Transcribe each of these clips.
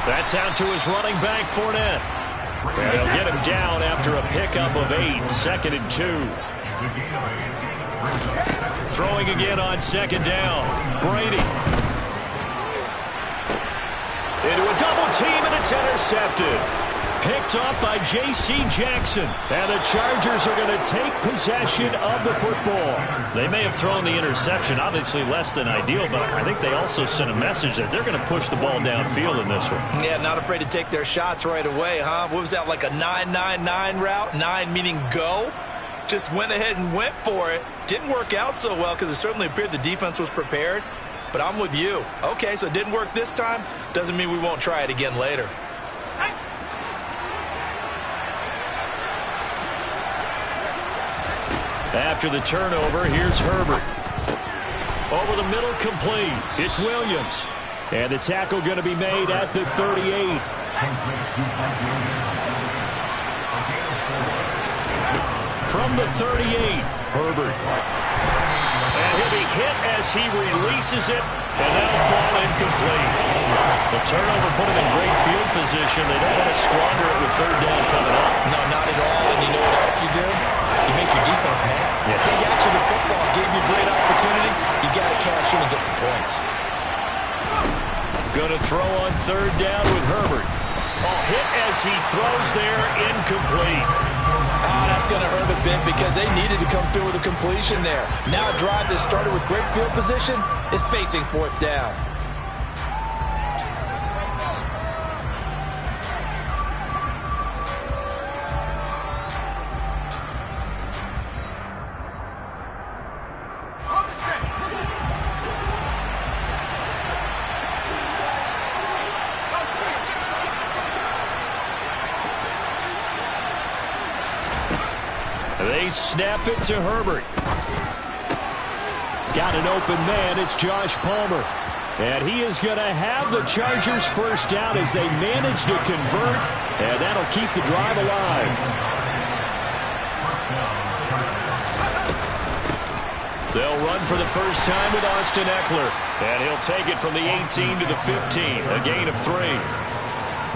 That's out to his running back, Fournette. And he'll get him down after a pickup of 8, 2nd and 2. Throwing again on 2nd down. Brady. Into a double team, and it's intercepted. Picked off by J.C. Jackson. And the Chargers are going to take possession of the football. They may have thrown the interception, obviously less than ideal, but I think they also sent a message that they're going to push the ball downfield in this one. Yeah, not afraid to take their shots right away, huh? What was that, like a 9-9-9 route? 9 meaning go? Just went ahead and went for it. Didn't work out so well because it certainly appeared the defense was prepared. But I'm with you. Okay, so it didn't work this time. Doesn't mean we won't try it again later. After the turnover, here's Herbert. Over the middle, complete. It's Williams. And the tackle going to be made at the 38. From the 38, Herbert. And he'll be hit as he releases it, and that'll fall incomplete. The turnover put him in great field position. They don't want to squander it with 3rd down coming up. No, not at all. And you know what else you do? You make your defense mad. Yeah. They got you the football, gave you a great opportunity. You got to cash in and get some points. Going to throw on 3rd down with Herbert. Hit as he throws there, incomplete. That's going to hurt a bit because they needed to come through with a completion there. Now a drive that started with great field position is facing 4th down. They snap it to Herbert. Got an open man. It's Josh Palmer. And he is going to have the Chargers 1st down as they manage to convert. And that'll keep the drive alive. They'll run for the first time with Austin Eckler. And he'll take it from the 18 to the 15. A gain of 3.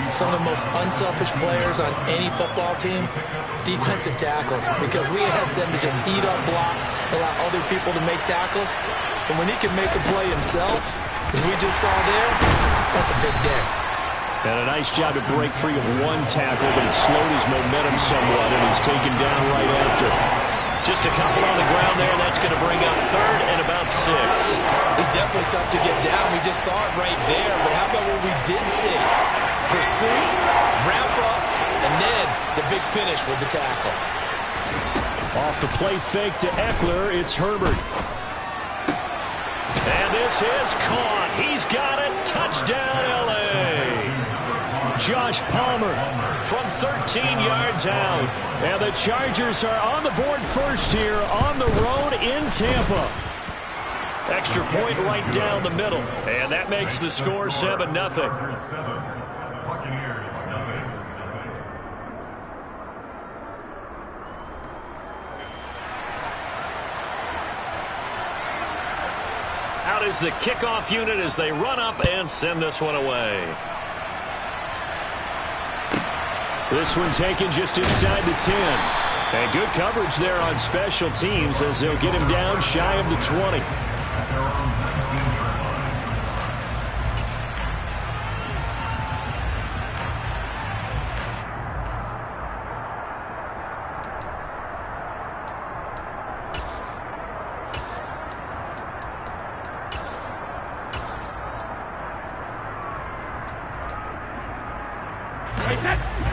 Some of the most unselfish players on any football team, defensive tackles, because we ask them to just eat up blocks, allow other people to make tackles. And when he can make a play himself, as we just saw there, that's a big day. And a nice job to break free of 1 tackle, but it slowed his momentum somewhat, and he's taken down right after. Just a couple on the ground there, and that's going to bring up 3rd and about 6. It's definitely tough to get down. We just saw it right there, but how about what we did see? Pursuit, wrap up, and then the big finish with the tackle. Off the play fake to Eckler, it's Herbert. And this is caught. He's got it. Touchdown, L.A. Josh Palmer from 13 yards out. And the Chargers are on the board first here on the road in Tampa. Extra point right down the middle. And that makes the score 7-0. Out is the kickoff unit as they run up and send this one away. This one taken just inside the 10. And good coverage there on special teams as they'll get him down shy of the 20.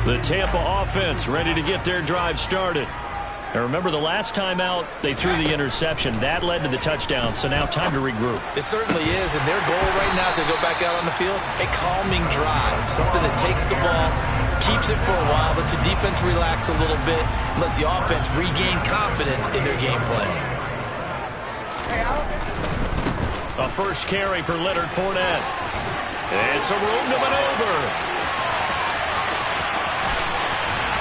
The Tampa offense ready to get their drive started. And remember, the last time out, they threw the interception. That led to the touchdown, so now time to regroup. It certainly is, and their goal right now as they go back out on the field, a calming drive, something that takes the ball, keeps it for a while, lets the defense relax a little bit, lets the offense regain confidence in their game plan. A first carry for Leonard Fournette. It's a room to maneuver.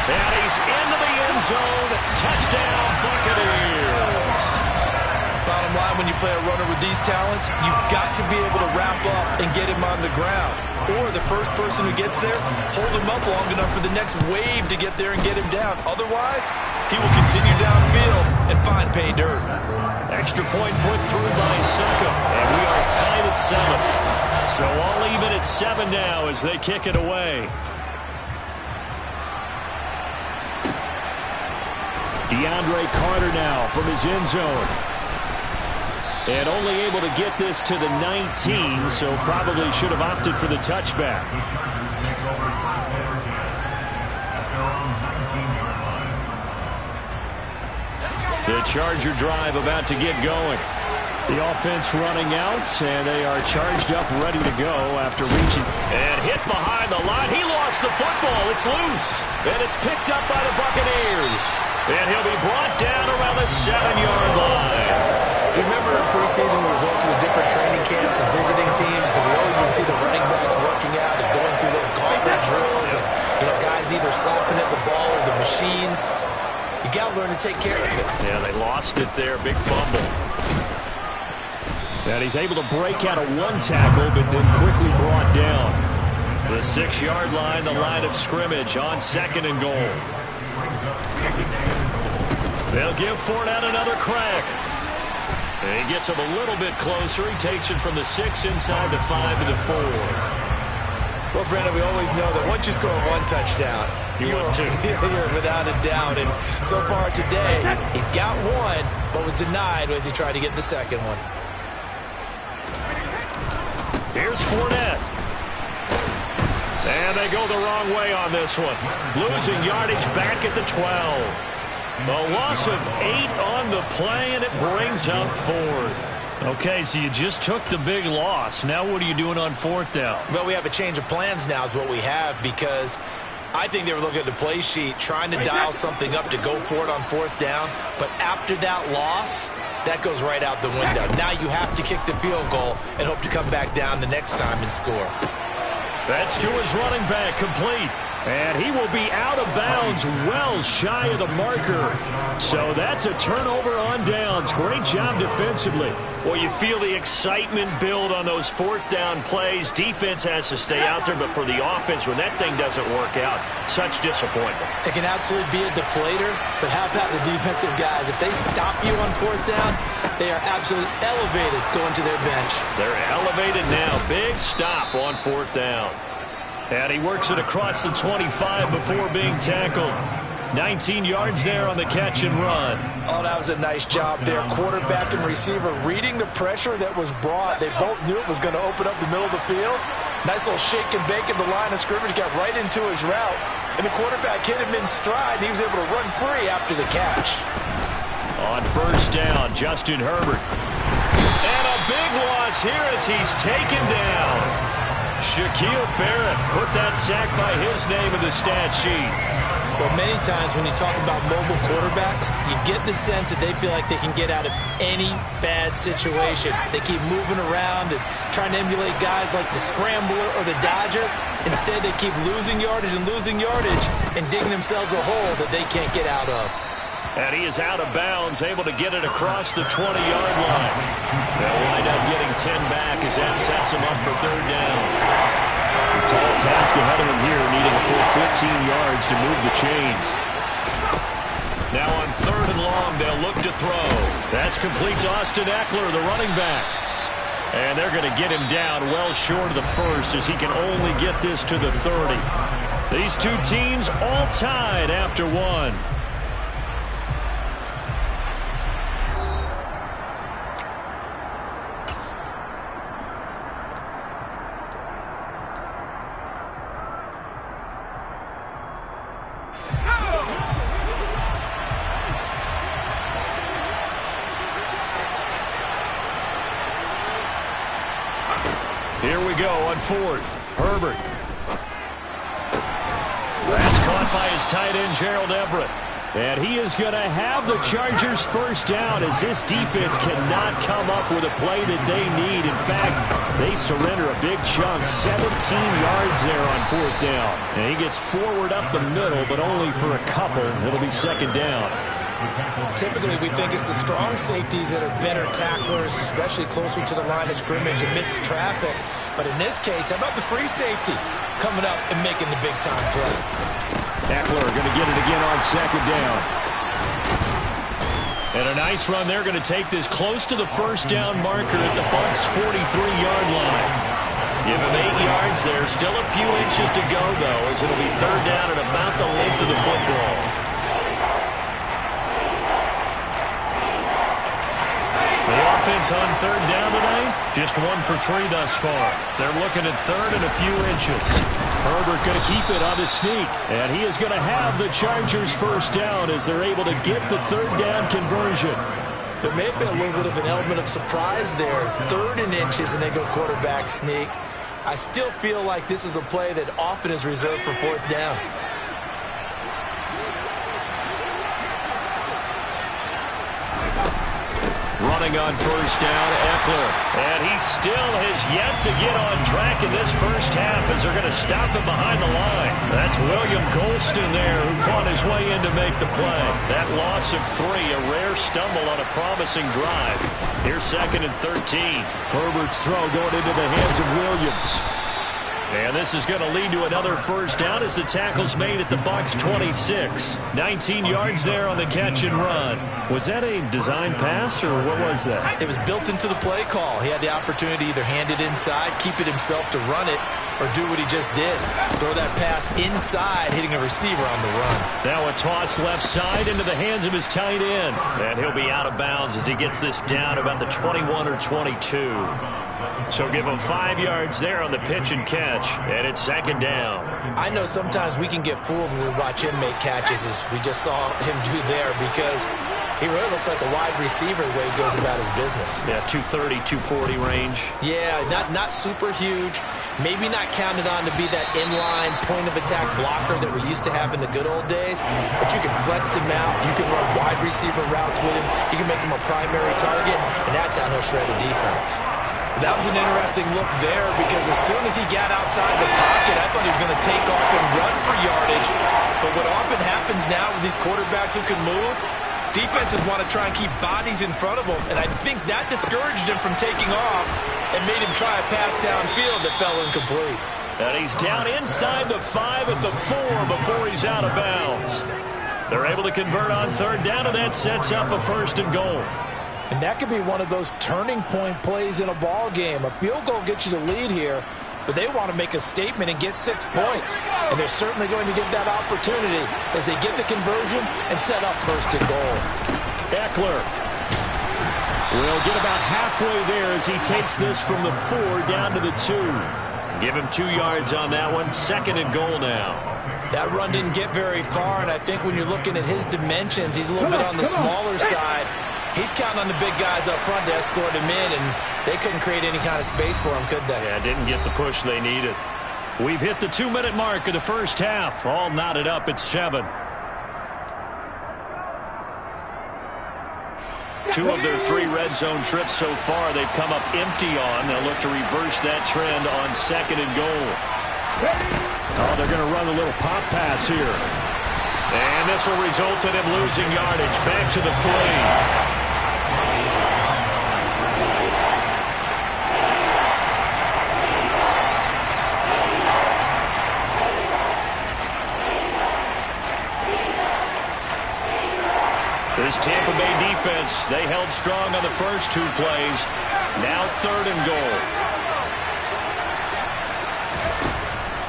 And he's into the end zone. Touchdown, Buccaneers. Bottom line, time when you play a runner with these talents, you've got to be able to wrap up and get him on the ground. Or the first person who gets there, hold him up long enough for the next wave to get there and get him down. Otherwise, he will continue downfield and find pay dirt. Extra point put through by Succop, and we are tied at 7. So all even at 7 now as they kick it away. DeAndre Carter now from his end zone. And only able to get this to the 19, so probably should have opted for the touchback. The Charger drive about to get going. The offense running out, and they are charged up, ready to go after reaching. And hit behind the line. He lost the football. It's loose. And it's picked up by the Buccaneers. And he'll be brought down around the 7-yard line. Remember in preseason we were going to the different training camps and visiting teams, and we always would see the running backs working out and going through those gauntlet drills, and guys either slapping at the ball or the machines. You got to learn to take care of it. Yeah, they lost it there. Big fumble. And he's able to break out of one tackle, but then quickly brought down. The 6-yard line, the line of scrimmage on 2nd and goal. They'll give Fournette another crack. And he gets him a little bit closer. He takes it from the 6 inside the 5 to the 4. Well, Brandon, we always know that once you score one touchdown, you're without a doubt. And so far today, he's got one, but was denied as he tried to get the second one. Here's Fournette. And they go the wrong way on this one. Losing yardage back at the 12. A loss of 8 on the play, and it brings up 4th. Okay, so you just took the big loss. Now what are you doing on 4th down? Well, we have a change of plans now is what we have, because I think they were looking at the play sheet, trying to dial something up to go for it on 4th down. But after that loss, that goes right out the window. Now you have to kick the field goal and hope to come back down the next time and score. That's to his running back, complete. And he will be out of bounds well shy of the marker. So that's a turnover on downs. Great job defensively. Well, you feel the excitement build on those 4th down plays. Defense has to stay out there, but for the offense, when that thing doesn't work out, such disappointment. It can absolutely be a deflator, but how about the defensive guys? If they stop you on 4th down, they are absolutely elevated going to their bench. They're elevated now. Big stop on 4th down. And he works it across the 25 before being tackled. 19 yards there on the catch and run. Oh, that was a nice job there. Quarterback and receiver reading the pressure that was brought. They both knew it was going to open up the middle of the field. Nice little shake and bake in the line of scrimmage. Got right into his route. And the quarterback hit him in stride. He was able to run free after the catch. On 1st down, Justin Herbert. And a big loss here as he's taken down. Shaquille Barrett put that sack by his name in the stat sheet. Well, many times when you talk about mobile quarterbacks, you get the sense that they feel like they can get out of any bad situation. They keep moving around and trying to emulate guys like the Scrambler or the Dodger. Instead, they keep losing yardage and digging themselves a hole that they can't get out of. And he is out of bounds, able to get it across the 20-yard line. They'll wind up getting 10 back as that sets him up for 3rd down. A tall task ahead of him here, needing a full 15 yards to move the chains. Now on 3rd and long, they'll look to throw. That's complete to Austin Eckler, the running back. And they're going to get him down well short of the 1st as he can only get this to the 30. These two teams all tied after 1. Here we go on 4th. Herbert. That's caught by his tight end, Gerald Everett. And he is going to have the Chargers 1st down as this defense cannot come up with a play that they need. In fact, they surrender a big chunk, 17 yards there on 4th down. And he gets forward up the middle, but only for a couple. It'll be 2nd down. Typically, we think it's the strong safeties that are better tacklers, especially closer to the line of scrimmage amidst traffic. But in this case, how about the free safety coming up and making the big-time play? Ekeler going to get it again on second down. And a nice run there, going to take this close to the first down marker at the Bucs' 43-yard line. Give him 8 yards there. Still a few inches to go, though, as it'll be third down and about the length of the football. The offense on third down today, just 1 for 3 thus far. They're looking at third and a few inches. Herbert going to keep it on his sneak, and he is going to have the Chargers first down as they're able to get the third down conversion. There may have been a little bit of an element of surprise there. 3rd and inches, and they go quarterback sneak. I still feel like this is a play that often is reserved for 4th down. Running on first down, Ekeler. And he still has yet to get on track in this first half as they're going to stop him behind the line. That's William Golston there who fought his way in to make the play. That loss of 3, a rare stumble on a promising drive. Here's 2nd and 13. Herbert's throw going into the hands of Williams. And this is going to lead to another first down as the tackle's made at the Bucs' 26. 19 yards there on the catch and run. Was that a design pass, or what was that? It was built into the play call. He had the opportunity to either hand it inside, keep it himself to run it, or do what he just did. Throw that pass inside, hitting a receiver on the run. Now a toss left side into the hands of his tight end. And he'll be out of bounds as he gets this down about the 21 or 22. So give him 5 yards there on the pitch and catch, and it's 2nd down. I know sometimes we can get fooled when we watch him make catches, as we just saw him do there, because he really looks like a wide receiver the way he goes about his business. Yeah, 230, 240 range. Yeah, not super huge. Maybe not counted on to be that inline point-of-attack blocker that we used to have in the good old days, but you can flex him out. You can run wide receiver routes with him. You can make him a primary target, and that's how he'll shred a defense. That was an interesting look there, because as soon as he got outside the pocket, I thought he was going to take off and run for yardage. But what often happens now with these quarterbacks who can move, defenses want to try and keep bodies in front of them, and I think that discouraged him from taking off and made him try a pass downfield that fell incomplete. And he's down inside the 5 at the 4 before he's out of bounds. They're able to convert on third down, and that sets up a 1st and goal. And that could be one of those turning point plays in a ball game. A field goal gets you the lead here, but they want to make a statement and get 6 points. And they're certainly going to get that opportunity as they get the conversion and set up 1st and goal. Ekeler will get about halfway there as he takes this from the 4 down to the 2. Give him 2 yards on that one. 2nd and goal now. That run didn't get very far, and I think when you're looking at his dimensions, he's a little bit on the smaller side. He's counting on the big guys up front to escort him in, and they couldn't create any kind of space for him, could they? Yeah, didn't get the push they needed. We've hit the 2-minute mark of the first half. All knotted up at 7. 2 of their 3 red zone trips so far they've come up empty on. They'll look to reverse that trend on 2nd and goal. Oh, they're going to run a little pop pass here. And this will result in him losing yardage. Back to the 3. This Tampa Bay defense, they held strong on the first 2 plays. Now 3rd and goal.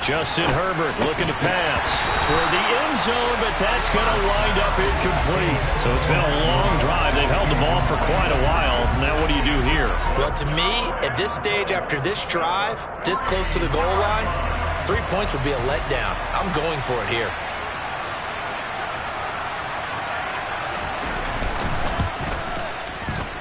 Justin Herbert looking to pass toward the end zone, but that's going to wind up incomplete. So it's been a long drive. They've held the ball for quite a while. Now what do you do here? Well, to me, at this stage, after this drive, this close to the goal line, 3 points would be a letdown. I'm going for it here.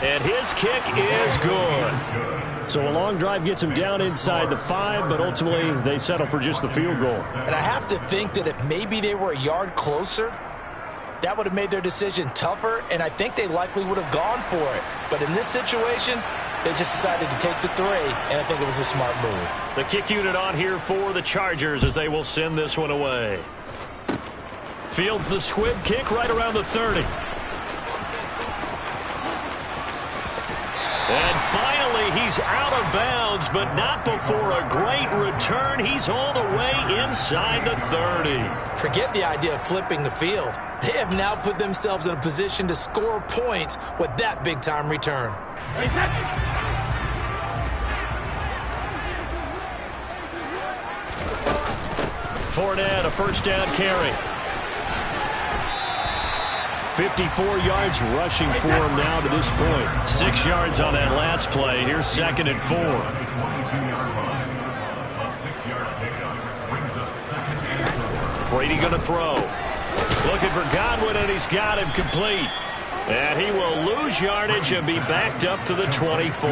And his kick is good. So a long drive gets him down inside the 5, but ultimately they settle for just the field goal. And I have to think that if maybe they were a yard closer, that would have made their decision tougher, and I think they likely would have gone for it. But in this situation, they just decided to take the 3, and I think it was a smart move. The kick unit on here for the Chargers as they will send this one away. Fields the squib kick right around the 30. He's out of bounds, but not before a great return. He's all the way inside the 30. Forget the idea of flipping the field. They have now put themselves in a position to score points with that big-time return. Fournette, a first down carry. 54 yards rushing for him now to this point. 6 yards on that last play. Here's 2nd and 4. Brady going to throw. Looking for Godwin, and he's got him complete. And he will lose yardage and be backed up to the 24.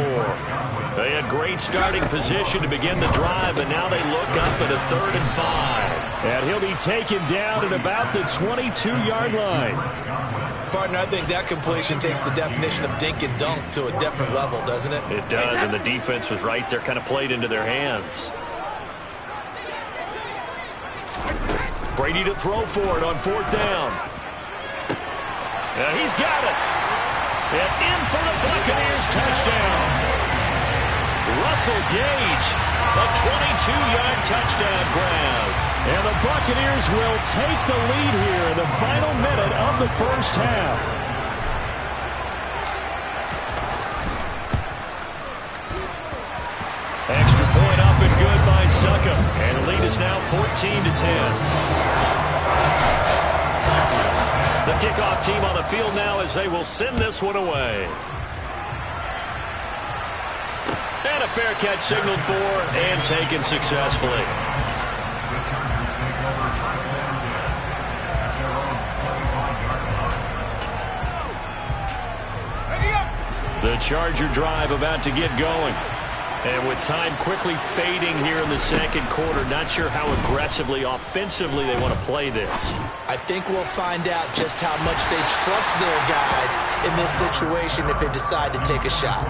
They had great starting position to begin the drive, but now they look up at a 3rd and 5. And he'll be taken down at about the 22-yard line. Partner, I think that completion takes the definition of dink and dunk to a different level, doesn't it? It does, and the defense was right there, kind of played into their hands. Brady to throw for it on 4th down. He's got it. And in for the Buccaneers touchdown. Russell Gage, a 22-yard touchdown grab. And the Buccaneers will take the lead here in the final minute of the first half. Extra point up and good by Succop. And the lead is now 14-10. The kickoff team on the field now as they will send this one away. And a fair catch signaled for and taken successfully. The Charger drive about to get going. And with time quickly fading here in the second quarter, not sure how aggressively, offensively they want to play this. I think we'll find out just how much they trust their guys in this situation if they decide to take a shot.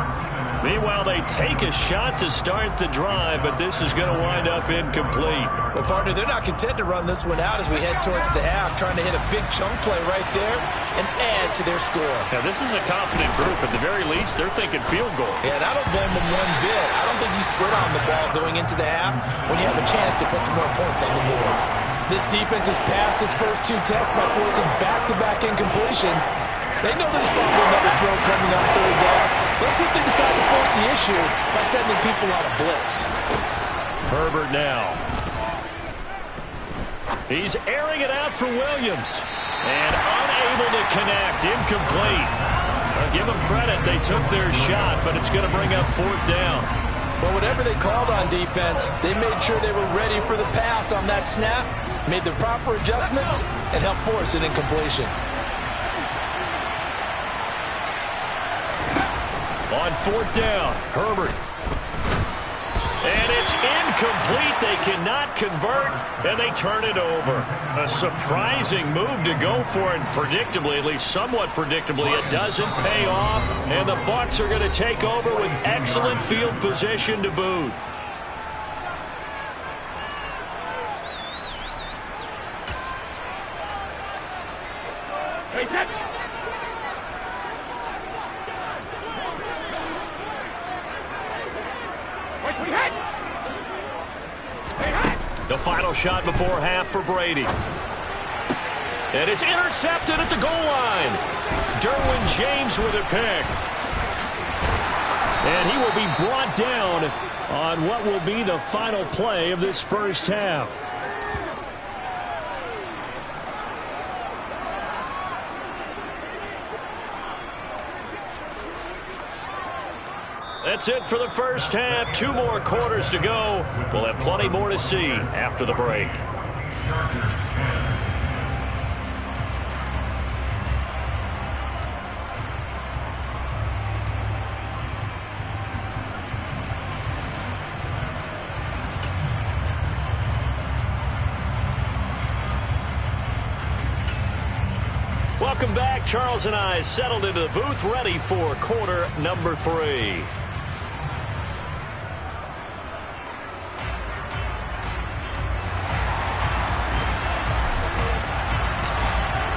Meanwhile, they take a shot to start the drive, but this is going to wind up incomplete. Well, partner, they're not content to run this one out as we head towards the half, trying to hit a big chunk play right there and add to their score. Now, this is a confident group. At the very least, they're thinking field goal. Yeah, and I don't blame them one bit. I don't think you sit on the ball going into the half when you have a chance to put some more points on the board. This defense has passed its first 2 tests by forcing back-to-back incompletions. They know there's probably another throw coming on 3rd down. Let's see if they decide to force the issue by sending people on a blitz. Herbert now. He's airing it out for Williams. And unable to connect. Incomplete. I'll give them credit. They took their shot, but it's going to bring up 4th down. Well, whatever they called on defense, they made sure they were ready for the pass on that snap, made the proper adjustments, and helped force an incompletion. On 4th down, Herbert. And it's incomplete. They cannot convert, and they turn it over. A surprising move to go for it, predictably, at least somewhat predictably. It doesn't pay off, and the Bucs are going to take over with excellent field position to boot. The final shot before half for Brady. And it's intercepted at the goal line. Derwin James with a pick. And he will be brought down on what will be the final play of this first half. That's it for the first half. 2 more quarters to go. We'll have plenty more to see after the break. Welcome back. Charles and I settled into the booth, ready for quarter number 3.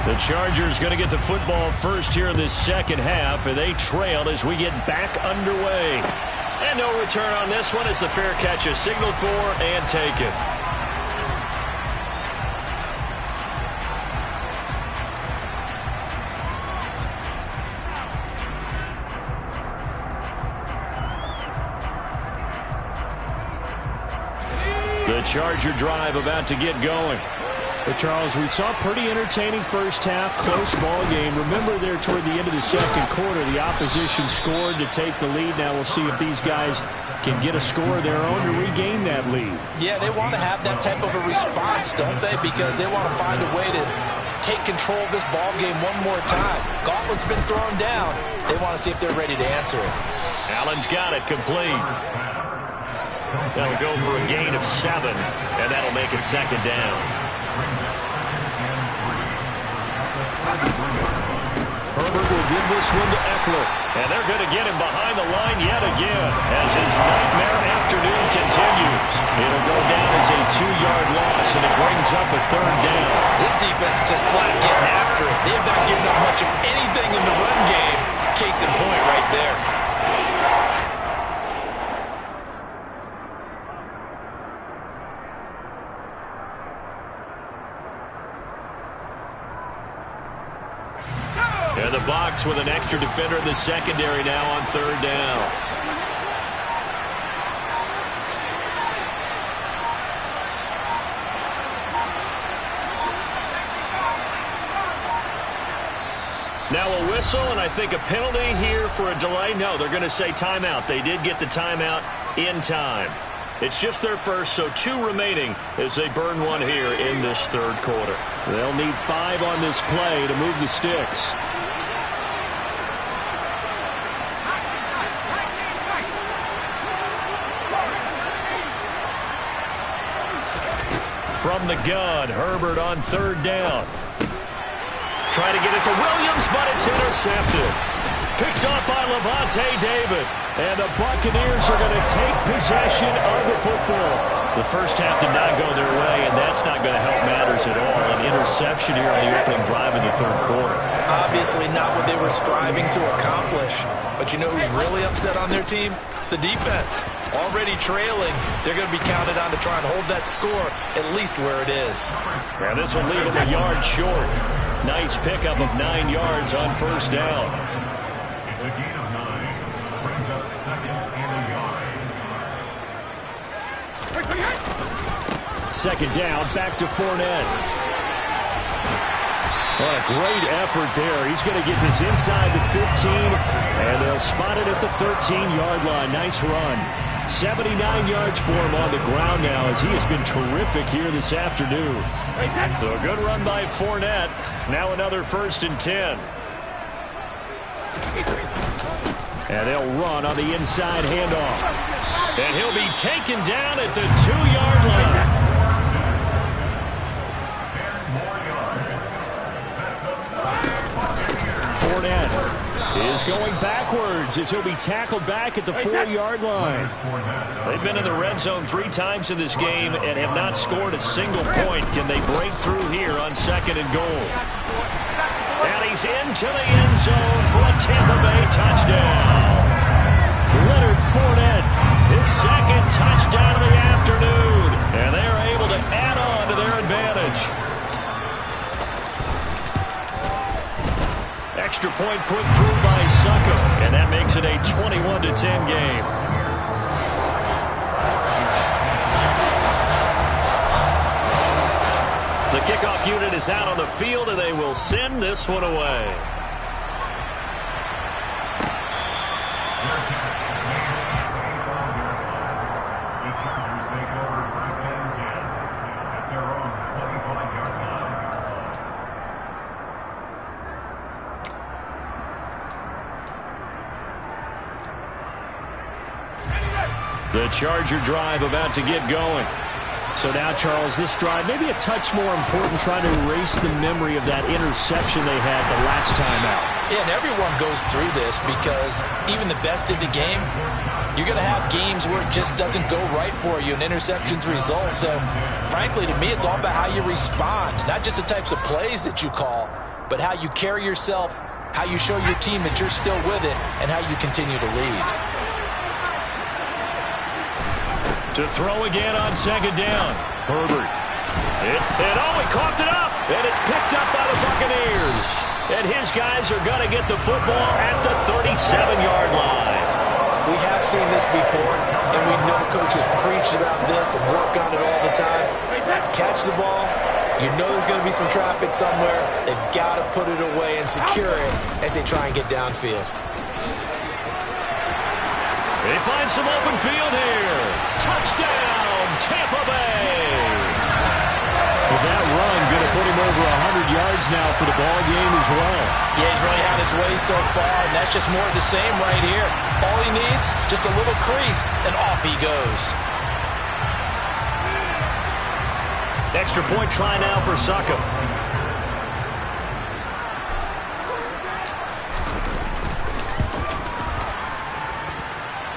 The Chargers going to get the football first here in this second half, and they trail as we get back underway. And no return on this one as the fair catch is signaled for and taken. The Charger drive about to get going. But Charles, we saw a pretty entertaining first half, close ball game. Remember there toward the end of the second quarter, the opposition scored to take the lead. Now we'll see if these guys can get a score of their own to regain that lead. Yeah, they want to have that type of a response, don't they? Because they want to find a way to take control of this ball game one more time. Gauntlet's been thrown down. They want to see if they're ready to answer it. Allen's got it complete. That'll go for a gain of 7, and that'll make it second down. Herbert will give this one to Eckler. And they're going to get him behind the line yet again as his nightmare afternoon continues. It'll go down as a 2-yard loss, and it brings up a third down. This defense is just flat getting after it. They have not given up much of anything in the run game. Case in point right there. And the box with an extra defender in the secondary now on third down. Now a whistle, and I think a penalty here for a delay. No, they're going to say timeout. They did get the timeout in time. It's just their first, so 2 remaining as they burn one here in this third quarter. They'll need 5 on this play to move the sticks. From the gun, Herbert on third down. Trying to get it to Williams, but it's intercepted. Picked up by Lavonte David. And the Buccaneers are going to take possession of the football. The first half did not go their way, and that's not going to help matters at all. An interception here on the opening drive of the third quarter. Obviously not what they were striving to accomplish. But you know who's really upset on their team? The defense. Already trailing. They're going to be counted on to try and hold that score at least where it is. And this will leave them a yard short. Nice pickup of 9 yards on first down. It's a gain of 9. Brings up second and a yard. Second down, back to Fournette. What a great effort there. He's going to get this inside the 15, and they'll spot it at the 13-yard line. Nice run. 79 yards for him on the ground now as he has been terrific here this afternoon. So a good run by Fournette. Now another 1st and 10. And they'll run on the inside handoff. And he'll be taken down at the 2-yard line. Fournette is going backwards as he'll be tackled back at the 4-yard line. They've been in the red zone 3 times in this game and have not scored a single point. Can they break through here on 2nd and goal? And he's into the end zone for a Tampa Bay touchdown. Leonard Fournette, his 2nd touchdown of the afternoon. And they're able to add on to their advantage. Extra point put through by Succop, and that makes it a 21-10 game. The kickoff unit is out on the field, and they will send this one away. The Chargers take over 1st and 10 at their own 25-yard line. The Charger drive about to get going. So now, Charles, this drive maybe a touch more important, trying to erase the memory of that interception they had the last time out. Yeah, and everyone goes through this because even the best in the game, you're going to have games where it just doesn't go right for you and interceptions result. So, frankly, to me, it's all about how you respond, not just the types of plays that you call, but how you carry yourself, how you show your team that you're still with it, and how you continue to lead. To throw again on second down. Herbert. He coughed it up. And it's picked up by the Buccaneers. And his guys are going to get the football at the 37-yard line. We have seen this before, and we know coaches preach about this and work on it all the time. Catch the ball. You know there's going to be some traffic somewhere. They've got to put it away and secure it as they try and get downfield. They find some open field here. Touchdown, Tampa Bay. Well, that run going to put him over 100 yards now for the ball game as well. Yeah, he's really had his way so far, and that's just more of the same right here. All he needs, just a little crease, and off he goes. Extra point try now for Succop.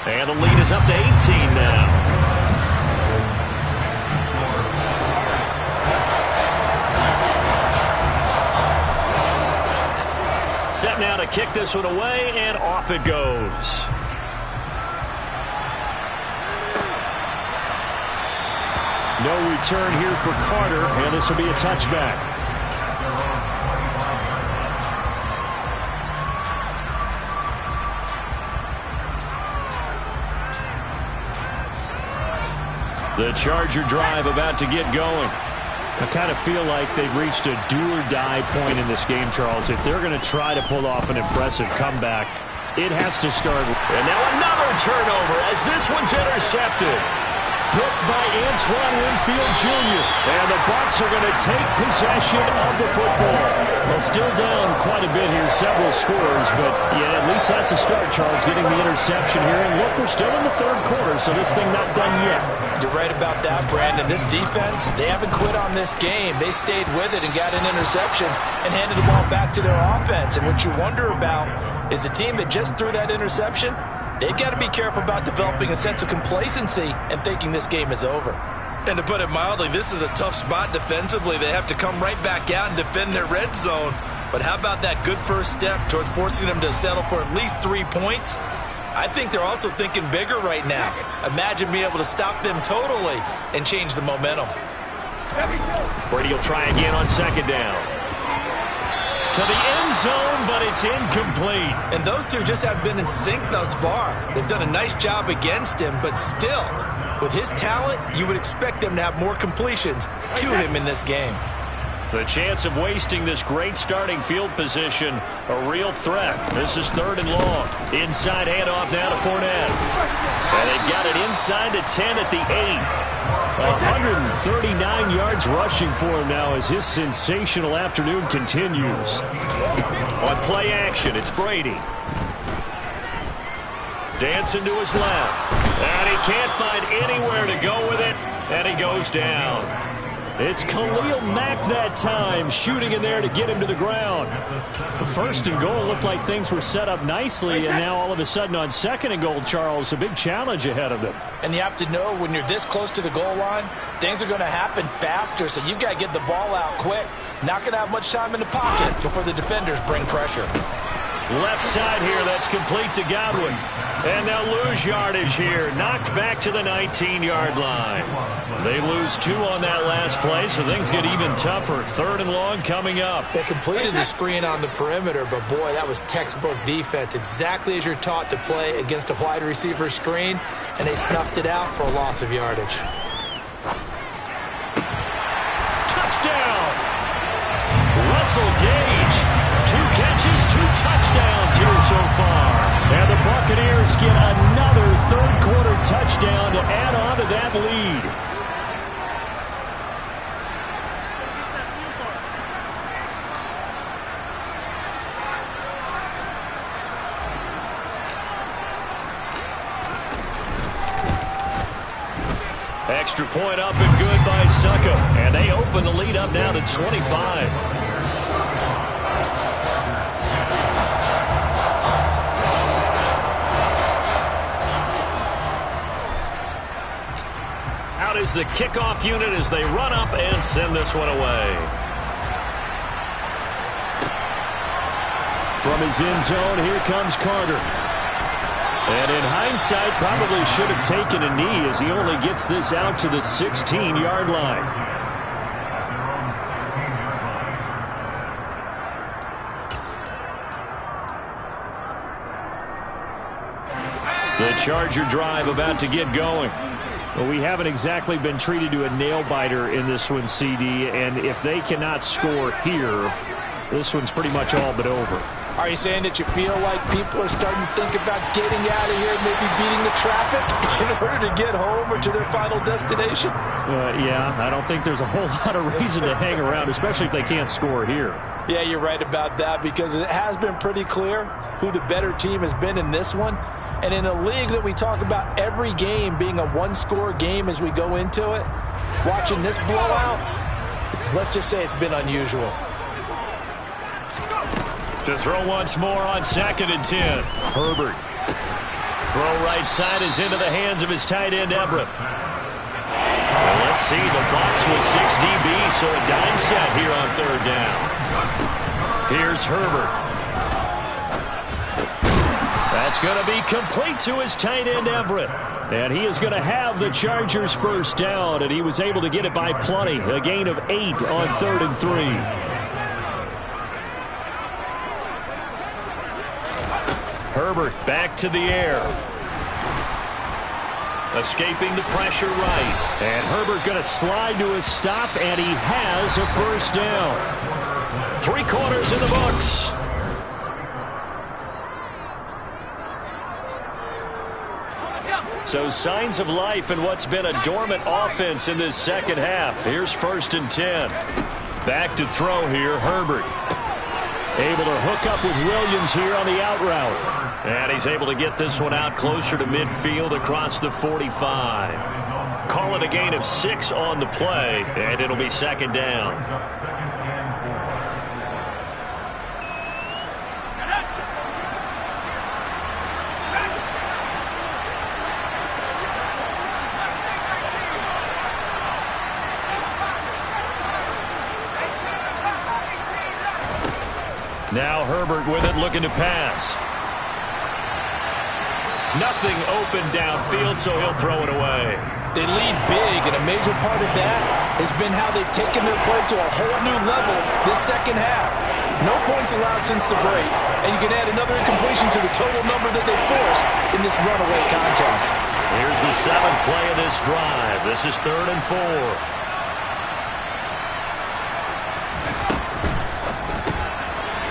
And the lead is up to 18 now. Set now to kick this one away, and off it goes. No return here for Carter, and this will be a touchback. The Charger drive about to get going. I kind of feel like they've reached a do-or-die point in this game, Charles. If they're going to try to pull off an impressive comeback, it has to start. And now another turnover as this one's intercepted. Picked by Antoine Winfield Jr. And the Bucs are going to take possession of the football. Well, still down quite a bit here, several scores, but yeah, at least that's a start, Charles, getting the interception here. And look, we're still in the third quarter, so this thing not done yet. You're right about that, Brandon. This defense, they haven't quit on this game. They stayed with it and got an interception and handed the ball back to their offense. And what you wonder about is the team that just threw that interception, they've got to be careful about developing a sense of complacency and thinking this game is over. And to put it mildly, this is a tough spot defensively. They have to come right back out and defend their red zone. But how about that good first step towards forcing them to settle for at least 3 points? I think they're also thinking bigger right now. Imagine being able to stop them totally and change the momentum. Brady will try again on second down. To the end zone, but it's incomplete. And those two just haven't been in sync thus far. They've done a nice job against him, but still, with his talent, you would expect them to have more completions to him in this game. The chance of wasting this great starting field position, a real threat. This is 3rd and long. Inside handoff now to Fournette. And they've got it inside the 10 at the 8. 139 yards rushing for him now as his sensational afternoon continues. On play action, it's Brady. Dancing to his left. And he can't find anywhere to go with it. And he goes down. It's Khalil Mack that time, shooting in there to get him to the ground. The 1st and goal looked like things were set up nicely, and now all of a sudden on 2nd and goal, Charles, a big challenge ahead of them. And you have to know when you're this close to the goal line, things are going to happen faster, so you've got to get the ball out quick. Not going to have much time in the pocket before the defenders bring pressure. Left side here, that's complete to Godwin. And they'll lose yardage here. Knocked back to the 19-yard line. They lose 2 on that last play, so things get even tougher. 3rd and long coming up. They completed the screen on the perimeter, but boy, that was textbook defense. Exactly as you're taught to play against a wide receiver screen, and they snuffed it out for a loss of yardage. Touchdown! Russell Gage. 2 catches, 2 touchdowns here so far. And the Buccaneers get another 3rd quarter touchdown to add on to that lead. Extra point up and good by Succop. And they open the lead up now to 25. Out is the kickoff unit as they run up and send this one away. From his end zone, here comes Carter. And in hindsight, probably should have taken a knee as he only gets this out to the 16-yard line. The Charger drive about to get going. Well, we haven't exactly been treated to a nail-biter in this one, CD, and if they cannot score here, this one's pretty much all but over. Are you saying that you feel like people are starting to think about getting out of here and maybe beating the traffic in order to get home or to their final destination? Yeah, I don't think there's a whole lot of reason to hang around, especially if they can't score here. Yeah, you're right about that because it has been pretty clear who the better team has been in this one. And in a league that we talk about every game being a one-score game as we go into it, watching this blowout, let's just say it's been unusual. To throw once more on 2nd and 10. Herbert. Throw right side is into the hands of his tight end, Everett. Well, let's see. The box was 6 DB, so a dime set here on 3rd down. Here's Herbert. That's going to be complete to his tight end, Everett. And he is going to have the Chargers' 1st down, and he was able to get it by plenty. A gain of 8 on 3rd and 3. Herbert back to the air. Escaping the pressure right. And Herbert going to slide to a stop, and he has a 1st down. 3 quarters in the books. So signs of life in what's been a dormant offense in this 2nd half. Here's 1st and 10. Back to throw here, Herbert. Able to hook up with Williams here on the out route. And he's able to get this one out closer to midfield across the 45. Call it a gain of 6 on the play, and it'll be 2nd down. Now Herbert with it, looking to pass. Nothing open downfield, so he'll throw it away. They lead big, and a major part of that has been how they've taken their play to a whole new level this 2nd half. No points allowed since the break, and you can add another incompletion to the total number that they forced in this runaway contest. Here's the 7th play of this drive. This is 3rd and 4.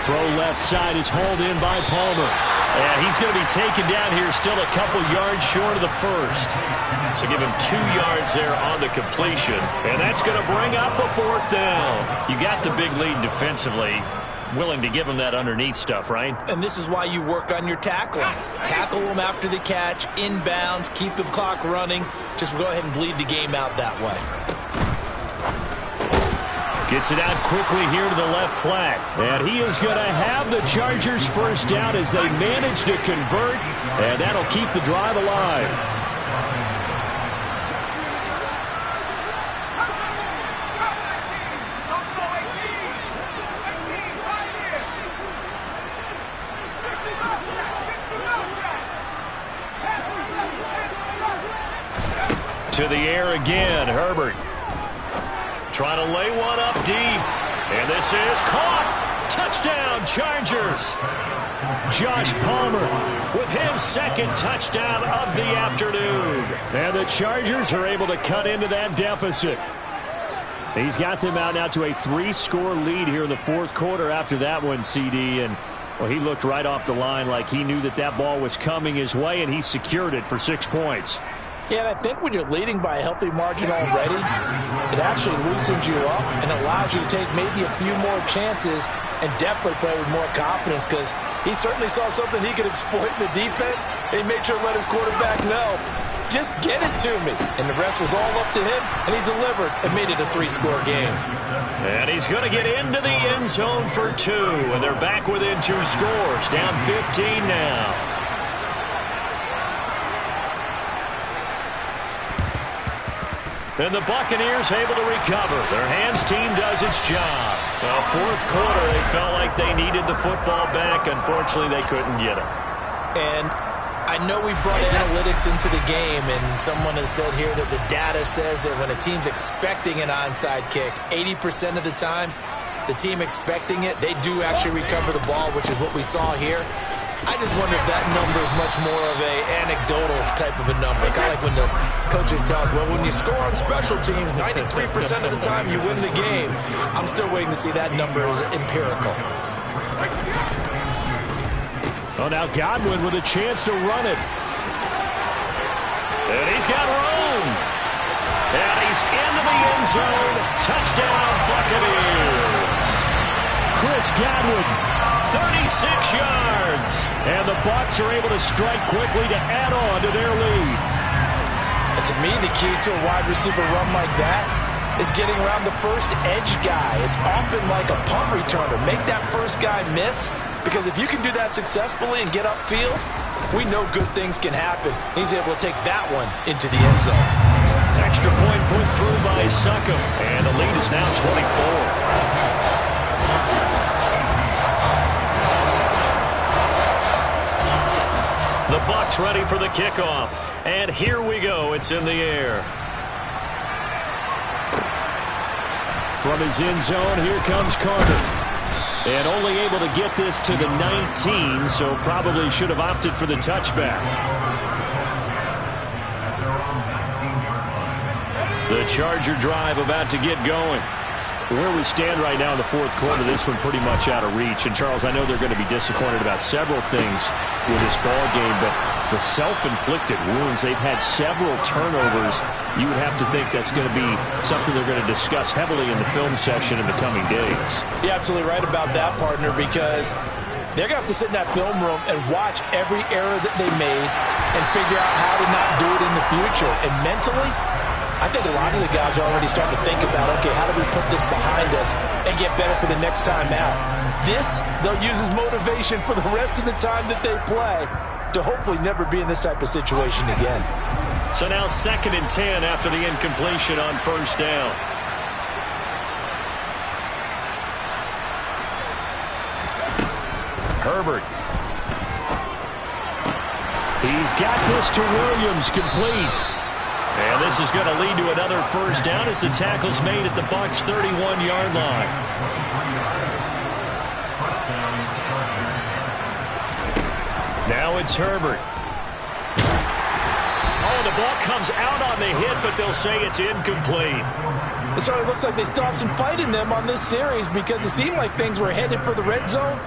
Throw left side is hauled in by Palmer. And he's going to be taken down here, still a couple yards short of the 1st. So give him 2 yards there on the completion. And that's going to bring up a 4th down. You got the big lead defensively. Willing to give him that underneath stuff, right? And this is why you work on your tackling. Tackle them after the catch, inbounds, keep the clock running. Just go ahead and bleed the game out that way. Gets it out quickly here to the left flat. And he is going to have the Chargers' 1st down as they manage to convert. And that'll keep the drive alive. To the air again, Herbert. Trying to lay one up deep. And this is caught. Touchdown, Chargers. Josh Palmer with his 2nd touchdown of the afternoon. And the Chargers are able to cut into that deficit. He's got them out now to a 3-score lead here in the 4th quarter after that one, CD. And, well, he looked right off the line like he knew that that ball was coming his way, and he secured it for 6 points. Yeah, and I think when you're leading by a healthy margin already, it actually loosens you up and allows you to take maybe a few more chances and definitely play with more confidence because he certainly saw something he could exploit in the defense, and he made sure to let his quarterback know, just get it to me. And the rest was all up to him, and he delivered and made it a 3-score game. And he's going to get into the end zone for 2, and they're back within 2 scores, down 15 now. And the Buccaneers able to recover. Their hands team does its job. Well, 4th quarter, they felt like they needed the football back. Unfortunately, they couldn't get it. And I know we brought analytics into the game, and someone has said here that the data says that when a team's expecting an onside kick, 80% of the time, the team expecting it, they do actually recover the ball, which is what we saw here. I just wonder if that number is much more of a anecdotal type of a number. Kind of like when the coaches tell us, well, when you score on special teams, 93% of the time you win the game. I'm still waiting to see that number as empirical. Oh, now Godwin with a chance to run it. And he's got room. And he's into the end zone. Touchdown, Buccaneers. Chris Godwin, 36 yards. And the Bucs are able to strike quickly to add on to their lead. And to me, the key to a wide receiver run like that is getting around the first edge guy. It's often like a punt returner. Make that first guy miss, because if you can do that successfully and get upfield, we know good things can happen. He's able to take that one into the end zone. Extra point put through by Succop, and the lead is now 24. The Bucs ready for the kickoff, and here we go. It's in the air. From his end zone, here comes Carter. And only able to get this to the 19, so probably should have opted for the touchback. The Charger drive about to get going. Where we stand right now in the fourth quarter, this one pretty much out of reach. And, Charles, I know they're going to be disappointed about several things with this ball game, but the self-inflicted wounds, they've had several turnovers. You would have to think that's going to be something they're going to discuss heavily in the film session in the coming days. You're absolutely right about that, partner, because they're going to have to sit in that film room and watch every error that they made and figure out how to not do it in the future. And mentally, I think a lot of the guys are already starting to think about, okay, how do we put this behind us and get better for the next time out? This, they'll use as motivation for the rest of the time that they play to hopefully never be in this type of situation again. So now 2nd and 10 after the incompletion on first down. Herbert. He's got this to Williams, complete. And this is going to lead to another first down as the tackle's made at the Bucs' 31-yard line. Now it's Herbert. Oh, the ball comes out on the hit, but they'll say it's incomplete. It sort of looks like they still have some fight in them on this series, because it seemed like things were headed for the red zone.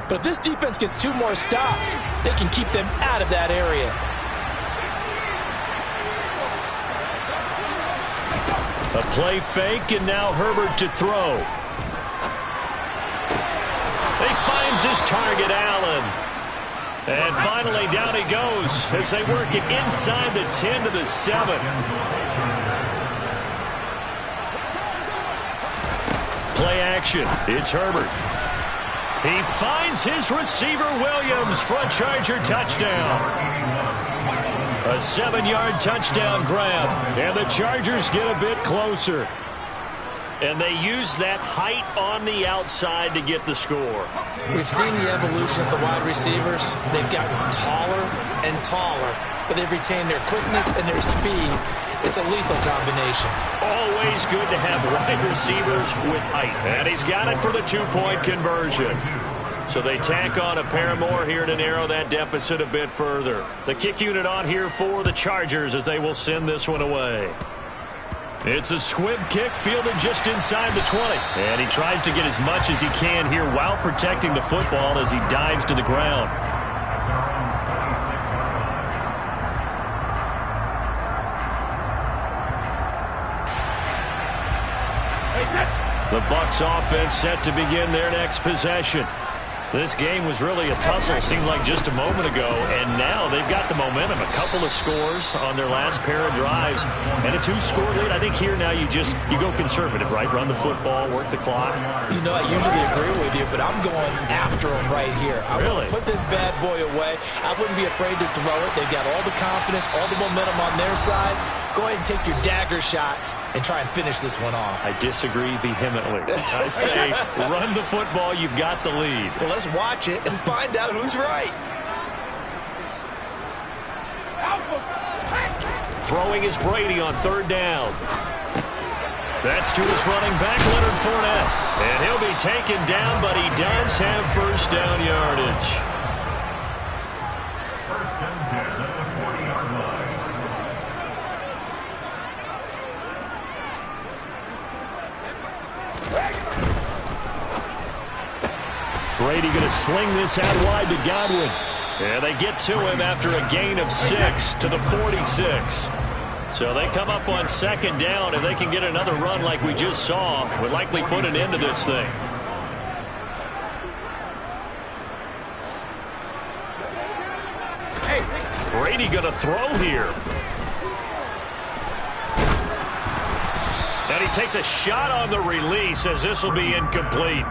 But if this defense gets 2 more stops, they can keep them out of that area. A play fake, and now Herbert to throw. He finds his target, Allen. And finally, down he goes as they work it inside the 10 to the 7. Play action. It's Herbert. He finds his receiver, Williams, for a Charger touchdown. A 7-yard touchdown grab, and the Chargers get a bit closer. And they use that height on the outside to get the score. We've seen the evolution of the wide receivers. They've gotten taller and taller, but they've retained their quickness and their speed. It's a lethal combination. Always good to have wide receivers with height. And he's got it for the 2-point conversion. So they tack on a pair more here to narrow that deficit a bit further. The kick unit on here for the Chargers as they will send this one away. It's a squib kick fielded just inside the 20. And he tries to get as much as he can here while protecting the football as he dives to the ground. The Bucs offense set to begin their next possession. This game was really a tussle, seemed like just a moment ago, and now they've got the momentum. A couple of scores on their last pair of drives, and a 2-score lead. I think here now you go conservative, right? Run the football, work the clock. You know, I usually agree with you, but I'm going after them right here. I really want to put this bad boy away. I wouldn't be afraid to throw it. They've got all the confidence, all the momentum on their side. Go ahead and take your dagger shots and try and finish this one off. I disagree vehemently. I say run the football. You've got the lead. Well, let's watch it and find out who's right. Throwing is Brady on third down. That's to his running back, Leonard Fournette. And he'll be taken down, but he does have first down yardage. First and 10 at the 40-yard line. Brady going to sling this out wide to Godwin. And they get to him after a gain of 6 to the 46. So they come up on second down. If they can get another run like we just saw, would likely put an end to this thing. Brady going to throw here. And he takes a shot on the release as this will be incomplete.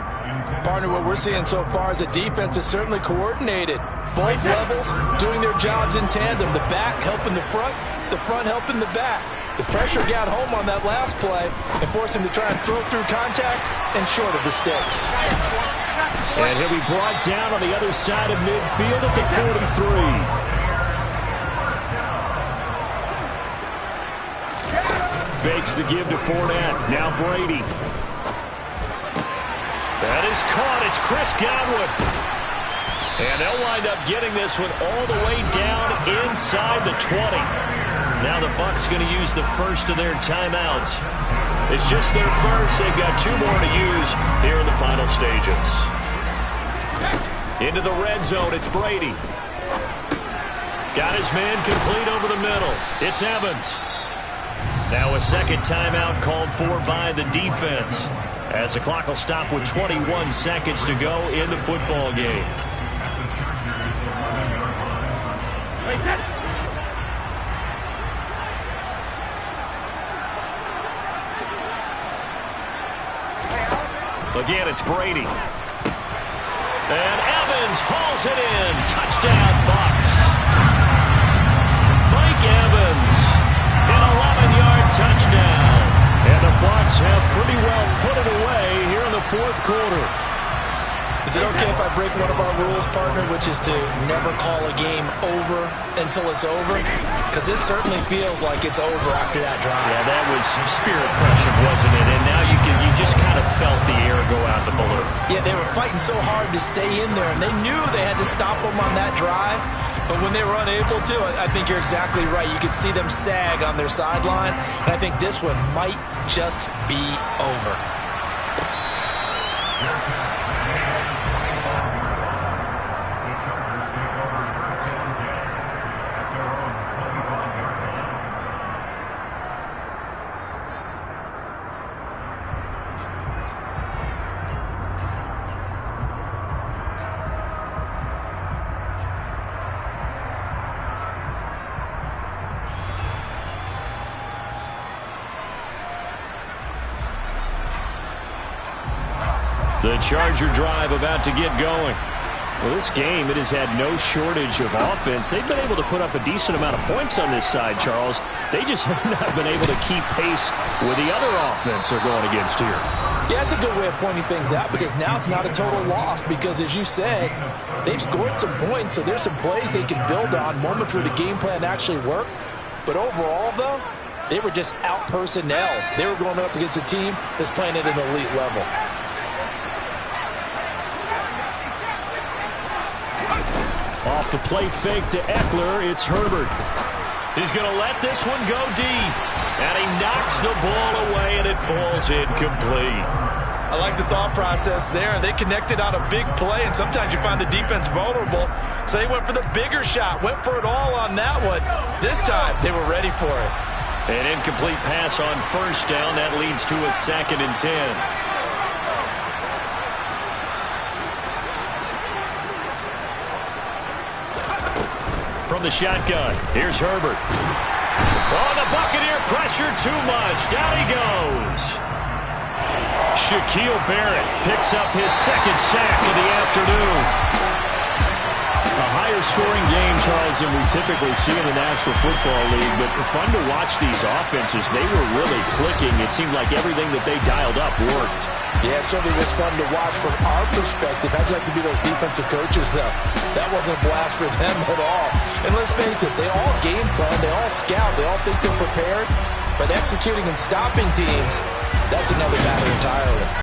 Partner, what we're seeing so far is a defense is certainly coordinated. Both levels doing their jobs in tandem. The back helping the front helping the back. The pressure got home on that last play and forced him to try and throw through contact and short of the sticks. And he'll be brought down on the other side of midfield at the 43. Fakes the give to Fournette. Now Brady. That is caught. It's Chris Godwin. And they'll wind up getting this one all the way down inside the 20. Now the Bucs going to use the first of their timeouts. It's just their first. They've got 2 more to use here in the final stages. Into the red zone. It's Brady. Got his man complete over the middle. It's Evans. Now a second timeout called for by the defense, as the clock will stop with 21 seconds to go in the football game. Again, it's Brady. And Evans hauls it in. Touchdown, Bucs. Mike Evans, an 11-yard touchdown. And the Bucs have pretty well put it away here in the fourth quarter. Is it okay if I break one of our rules, partner, which is to never call a game over until it's over? Because this certainly feels like it's over after that drive. Yeah, that was spirit crushing, wasn't it? And now you just kind of felt the air go out the balloon. Yeah, they were fighting so hard to stay in there, and they knew they had to stop them on that drive. But when they were unable to, I think you're exactly right. You could see them sag on their sideline, and I think this one might just be over. The Charger drive about to get going. Well, this game, it has had no shortage of offense. They've been able to put up a decent amount of points on this side, Charles. They just have not been able to keep pace with the other offense they're going against here. Yeah, it's a good way of pointing things out, because now it's not a total loss, because as you said, they've scored some points, so there's some plays they can build on, moments where the game plan actually worked. But overall, though, they were just out personnel. They were going up against a team that's playing at an elite level. Off the play fake to Eckler, it's Herbert. He's going to let this one go deep. And he knocks the ball away, and it falls incomplete. I like the thought process there. They connected on a big play, and sometimes you find the defense vulnerable. So they went for the bigger shot, went for it all on that one. This time, they were ready for it. An incomplete pass on first down. That leads to a 2nd and 10. From the shotgun, here's Herbert. Oh, the Buccaneer pressure too much. Down he goes. Shaquille Barrett picks up his 2nd sack of the afternoon. A higher scoring game, Charles, than we typically see in the National Football League, but fun to watch these offenses. They were really clicking. It seemed like everything that they dialed up worked. Yeah, it certainly was fun to watch from our perspective. I'd like to be those defensive coaches, though. That wasn't a blast for them at all. And let's face it, they all game plan, they all scout, they all think they're prepared. But executing and stopping teams, that's another matter entirely.